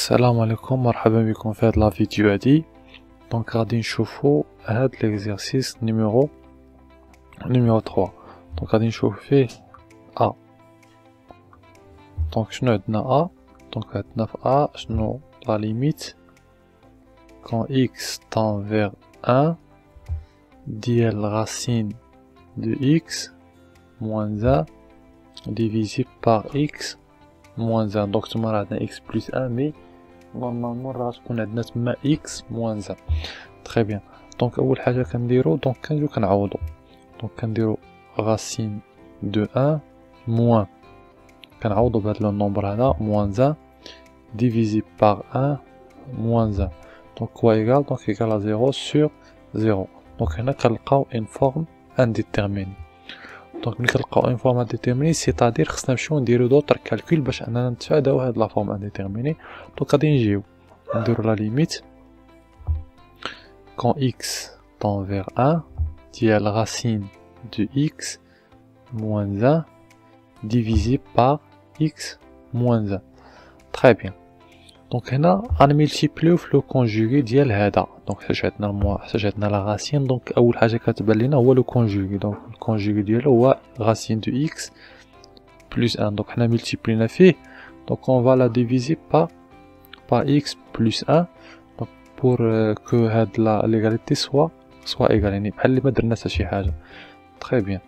السلام عليكم، مرحبا بكم في هاد لا فيديو هادي. دونك غادي نشوفو هاد ليكزارسيس نيميرو 3. دونك غادي نشوف فيه ا. دونك شنو عندنا ا؟ دونك عندنا في ا شنو لا ليميت كون x tend vers 1 ديال racine de x moins 1 divisé par x moins 1. دونك تما راه عندنا x plus 1 مي نورمالمون راه تكون عندنا تما x moins 1. تري بيان. دونك اول حاجه كنديرو دونك كنجيو كنعوضو. دونك كنديرو racine de 1 moins كنعوضو بهاد لو نومبر هذا moins 1 divisé par 1 moins 1. دونك quoi égal donc égal à 0 sur 0. دونك هنا كنلقاو une forme indéterminée. دونك ملي كنلقاو une forme indéterminée سيتادير خصنا نمشيو نديرو دوطر كالكول باش اننا نتفاداو هاد لا forme indéterminée. دونك غادي نجيو نديرو لا ليميت quand x tend vers 1 ديال racine de x moins 1 divisé par x moins 1. très bien. دونك هنا غنملتيبليو في لو كونجوغي ديال هذا. دونك حيت عندنا لا راسين. دونك اول حاجه كتبان لينا هو لو كونجوغي. دونك الكونجوغي ديالو هو racine de x plus 1. دونك حنا ملتيبلينا فيه. دونك اون فا لا ديفيزي par x plus 1. دونك بور كو هاد ليغاليتي سوا ايغال، يعني بحال اللي ما درنا حتى شي حاجه. تري بيان.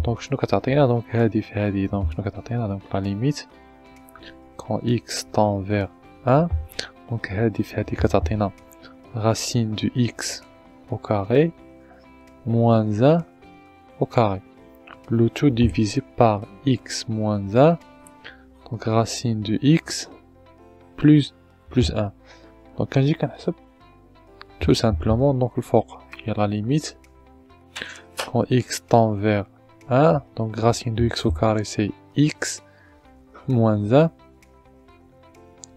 دونك شنو كتعطينا؟ دونك هادي في هادي. دونك شنو كتعطينا؟ دونك لا ليميت quand x tend vers 1. donc هادي في هادي كتعطينا racine de x au carré moins 1 au carré, le tout divisé par x moins 1. donc racine de x plus 1. donc كنجي كنحسب tout simplement. donc الفوق هي la limite quand x tend vers 1. donc racine de x au carré c'est x moins 1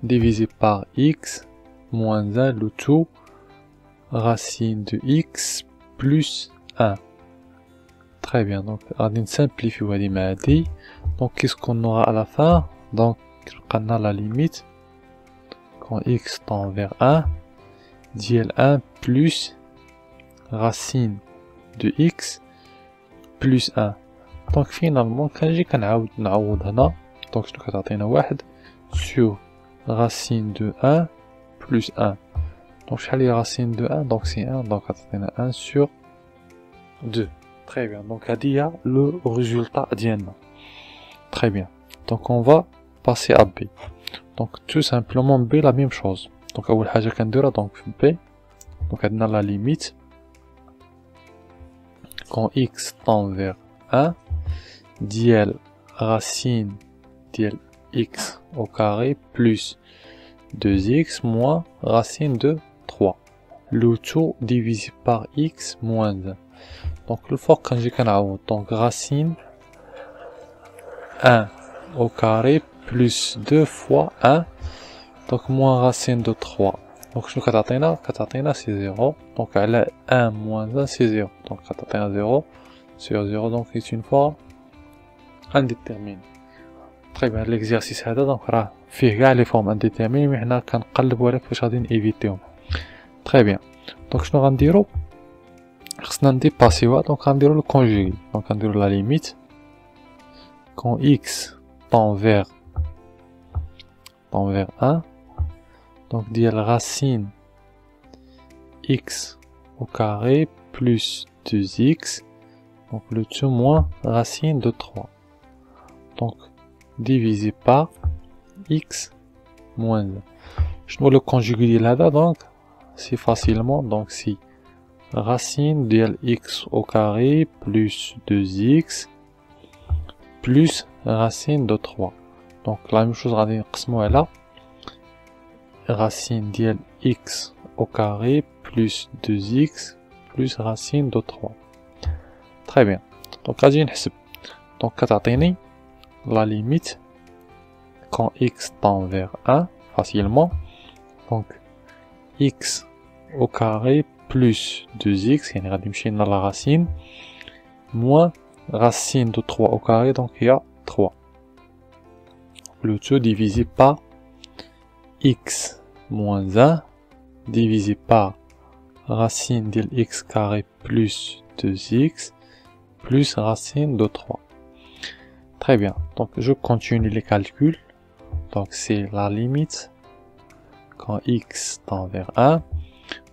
divisé par x moins 1 le tout racine de x plus 1. très bien. donc غادي نسامبليفيو هادي مع هادي. donc qu'est-ce qu'on aura à la fin؟ donc لقينا la limite quand x tend vers 1 ديال 1 plus racine de x plus 1. donc finalement كنجي كنعوض هنا. donc شنو كتعطينا؟ 1 sur racine de 1 plus 1. donc شحال هي racine de 1؟ donc c'est 1. donc كتعطينا 1 sur 2. très bien. donc هادي هي le résultat ديالنا. très bien. donc on va passer à B. donc tout simplement B la même chose. donc اول حاجه كنديرها donc في B. donc عندنا la limite quand x tend vers 1 ديال racine ديال x au carré plus 2x moins racine de 3 le tout divisé par x moins 1. donc le فوق كنجي كنعوض. donc racine 1 au carré plus 2 fois 1 donc moins racine de 3. donc شنو كتعطينا c'est 0. donc على 1 moins 1 c'est 0. donc كتعطينا 0 sur 0. donc c'est une forme indéterminée. très bien. l'exercice هذا دونك راه فيه كاع لي فورم انديتيرميني مي حنا كنقلبوا على كيفاش غادي نيفيتيهم. très bien. دونك شنو غنديرو؟ خصنا نديباسيوها. دونك غنديرو لو كونجوغي. دونك غنديرو لا ليميت quand x tend vers 1 donc ديال racine x au carré plus 2x donc le tout moins racine de 3 donc divisé par x moins 1. شنو le conjugué ديال هذا؟ donc c'est facilement donc si racine ديال x au carré plus 2x plus racine de 3. donc la même chose غادي نقسمو على racine ديال x au carré plus 2x plus racine de 3. très bien. donc غادي نحسب. donc كتعطيني la limite quand x tend vers 1 facilement donc x au carré plus 2x يعني غادي نمشي لنا la racine moins racine de 3 au carré donc il y a 3 le tout divisé par x moins 1 divisé par racine de x carré plus 2x plus racine de 3. Très bien, donc je continue les calculs. Donc c'est la limite quand x tend vers 1.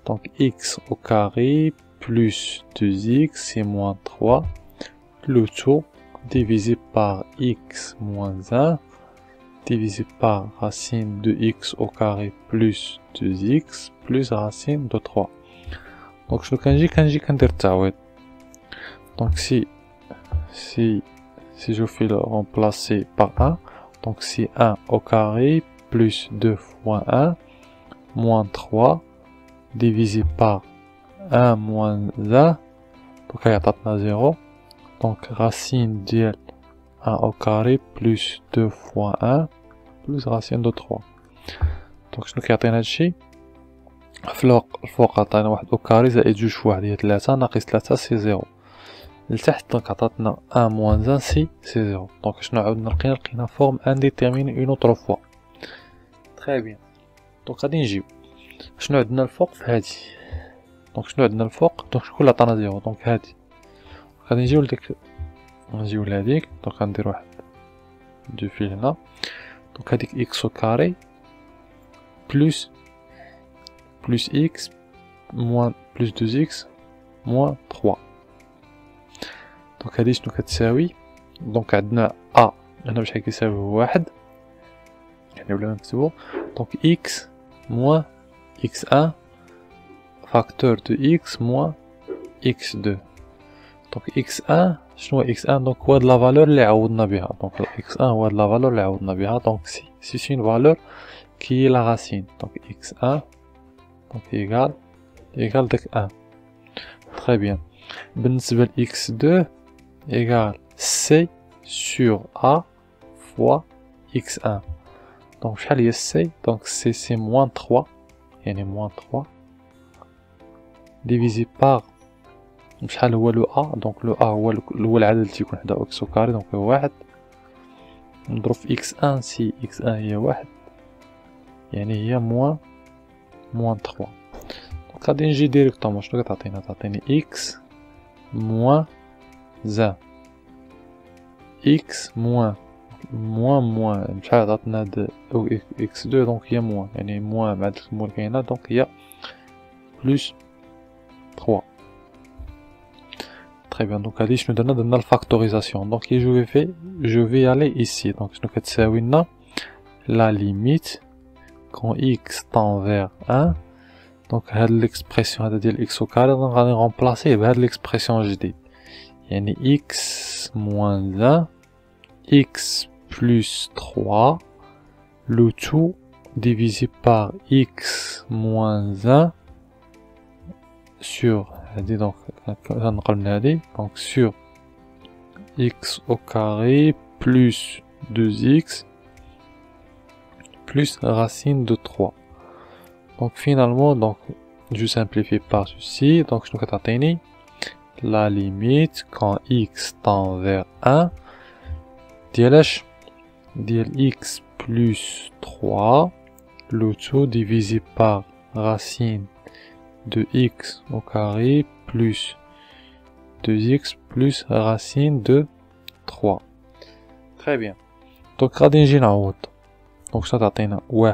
Donc x au carré plus 2x c'est moins 3. Le tout divisé par x moins 1 divisé par racine de x au carré plus 2x plus racine de 3. Donc je كنجي كندير التعويض. Donc si je fais le remplacer par 1, donc c'est 1 au carré plus 2 fois 1 moins 3 divisé par 1 moins 1, donc يعطينا 0. Donc racine ديال 1 au carré plus 2 fois 1 plus racine de 3. Donc شنو كيعطينا هادشي؟ الفوق عطانا 1 au carré زائد 2 في 1 هي 3 ناقص 3 سي 0. لتحت دونك عطاتنا 1 moins 1 سي 0. دونك شنو عاودنا لقينا فورم انديتيرميني اون اوتر فوا. تري بيان. دونك غادي نجيو شنو عندنا الفوق في هادي. دونك شنو عندنا الفوق؟ دونك شكون اللي عطانا 0؟ دونك هادي. غادي نجيو لديك نجيو لهاديك. دونك غندير واحد دو في هنا. دونك هاديك اكس او كاري بلس اكس موان بلس 2 اكس موان 3. دونك هادي شنو كتساوي؟ دونك عندنا ا هنا بشحال كيساوي واحد يعني بلا ما نكتبو. دونك اكس موان اكس 1 فاكتور دو اكس موان اكس 2. دونك اكس 1 شنو هو اكس 1؟ دونك هو هاد لا فالور اللي عوضنا بها. دونك اكس 1 هو هاد لا فالور اللي عوضنا بها. دونك سي اون فالور كي لا راسين. دونك اكس 1 دونك ايغال داك 1. تري بيان. بالنسبه ل اكس 2 égal C sur A fois X1. Donc, شحال هي C? Donc, c'est moins 3. يعني moins 3. Divisé par شحال هو le A? Donc, le A هو العدد اللي تيكون حدا X au carré. Donc, هو 1. نضرب في X1 si X1 هي 1. يعني هي moins 3. Donc, غادي نجي ديريكتومون شنو كتعطينا؟ تعطيني X moins 1 x moins شحال عطاتنا هاد x2 دونك هي موان يعني موان مع ديك المول كاينه دونك هي بلس 3. تري بيان. دونك هادي شنو درنا الفاكتوريزاسيون. دونك جو في aller ici. دونك شنو كتساوي لنا لا ليميت quand x tend vers 1. دونك هاد ليكسبرسيون هذا ديال x au carré دونك غادي نغومبلاسيه بهاد ليكسبرسيون جديد يعني x moins 1 x plus 3 le tout divisé par x moins 1 sur donc donc sur x au carré plus 2x plus racine de 3. Donc finalement donc je simplifie par ceci. Donc je vais la limite quand x tend vers 1 ديال x plus 3 le tout divisé par racine de x au carré plus 2x plus racine de 3. Très bien. Donc غادي نجي نعوض. Donc ça تعطينا 1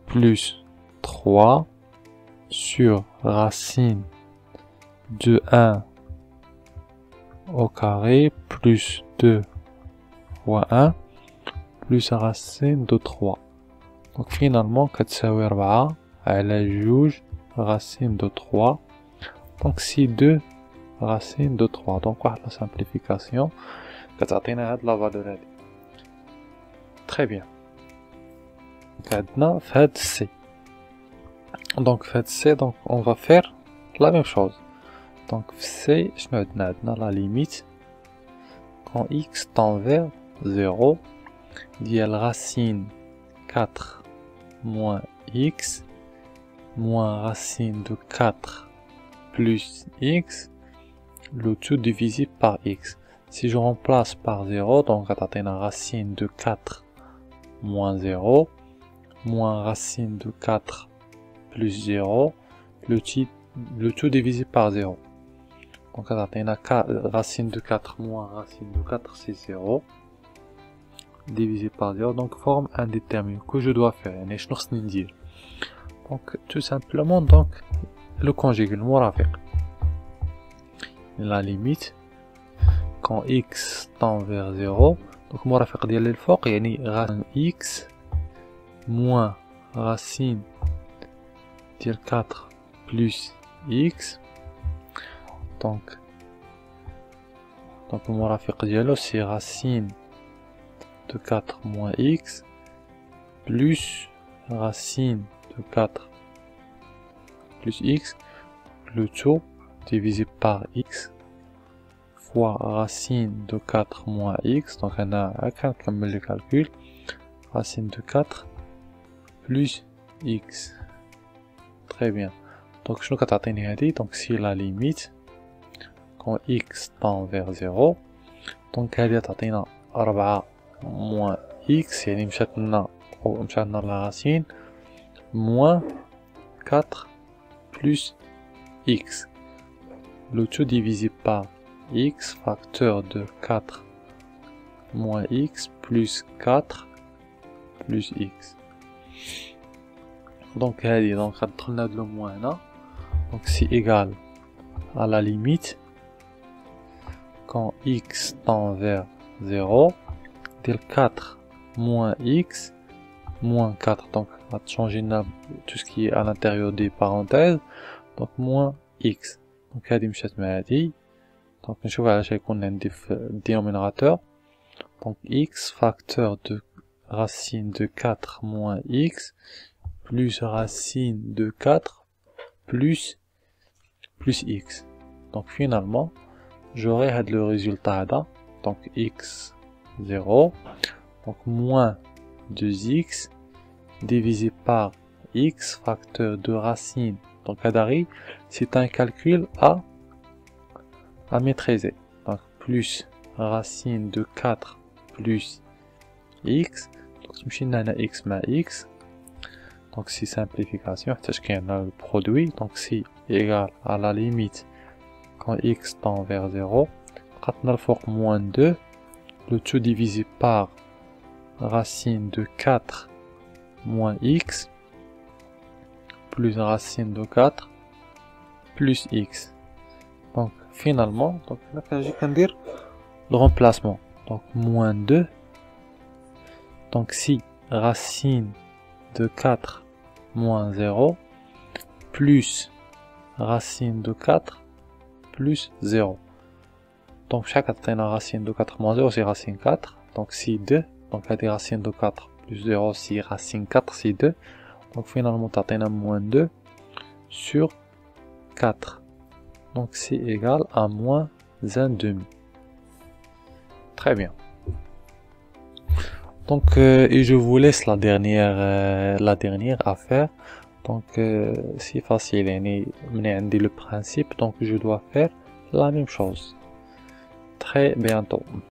plus 3 sur racine de 1 au carré plus 2 fois 1 plus racine de 3. Donc finalement كتساوي 4 على 2 racine de 3. Donc c'est 2 racine de 3. Donc واحد la simplification كتعطينا هاد la valeur هادي. Très bien. عندنا في هاد C. Donc في هاد C donc on va faire la même chose. Donc C شنو عندنا la limite quand x tend vers 0 ديال racine 4 moins x moins racine de 4 plus x le tout divisé par x. Si je remplace par 0 donc غتعطينا racine de 4 moins 0 moins racine de 4 plus 0, le tout divisé par 0. Donc racine de 4 moins racine de 4, c'est 0. Divisé par 0, donc forme indéterminée que je dois faire. Donc tout simplement, donc le conjugué, le murafiq. La limite, quand x tend vers 0, donc murafiq ديال الفوق يعني racine x moins racine ديال 4 plus x. Donc le murafiq ديالو c'est racine de 4 moins x plus racine de 4 plus x, le tout divisé par x fois racine de 4 moins x. Donc on a comme le calcul, racine de 4 plus x. Très bien. Donc je vais donc si la limite quand x tend vers 0, donc elle est 4 moins x, يعني مشات لنا la racine moins 4 plus x, le tout divisé par x facteur de 4 moins x plus 4 plus x. Donc on a le moins là, donc c'est égal à la limite quand x tend vers 0 del 4 moins x moins 4, donc on va changer tout ce qui est à l'intérieur des parenthèses, donc moins x. Donc هذه مشات مع هذه، donc نشوف علاش غيكون عندي في dénominateur. Donc x facteur de racine de 4 moins x plus racine de 4 plus x. Donc finalement j'aurai le résultat là, donc x 0, donc moins 2x divisé par x facteur de racine. Donc Adari, c'est un calcul à maîtriser. Donc plus racine de 4 plus x. Donc x ma x. Donc c'est simplification, c'est qu'il y a le produit. Donc c'est égal à la limite quand x tend vers 0. On a le moins 2. Le tout divisé par racine de 4 moins x plus racine de 4 plus x. Donc finalement, donc là j'ai qu'à dire le remplacement. Donc moins 2. Donc si racine de 4 moins 0 plus racine de 4 plus 0. Donc chaque racine de 4 moins 0 c'est racine 4. Donc si 2, donc à des racines de 4 plus 0 si racine 4 c'est 2. Donc finalement tu as moins 2 sur 4. Donc c'est égal à moins 1 demi. Très bien. Donc et je vous laisse la dernière à faire. Donc c'est facile, le principe, donc je dois faire la même chose. Très bientôt.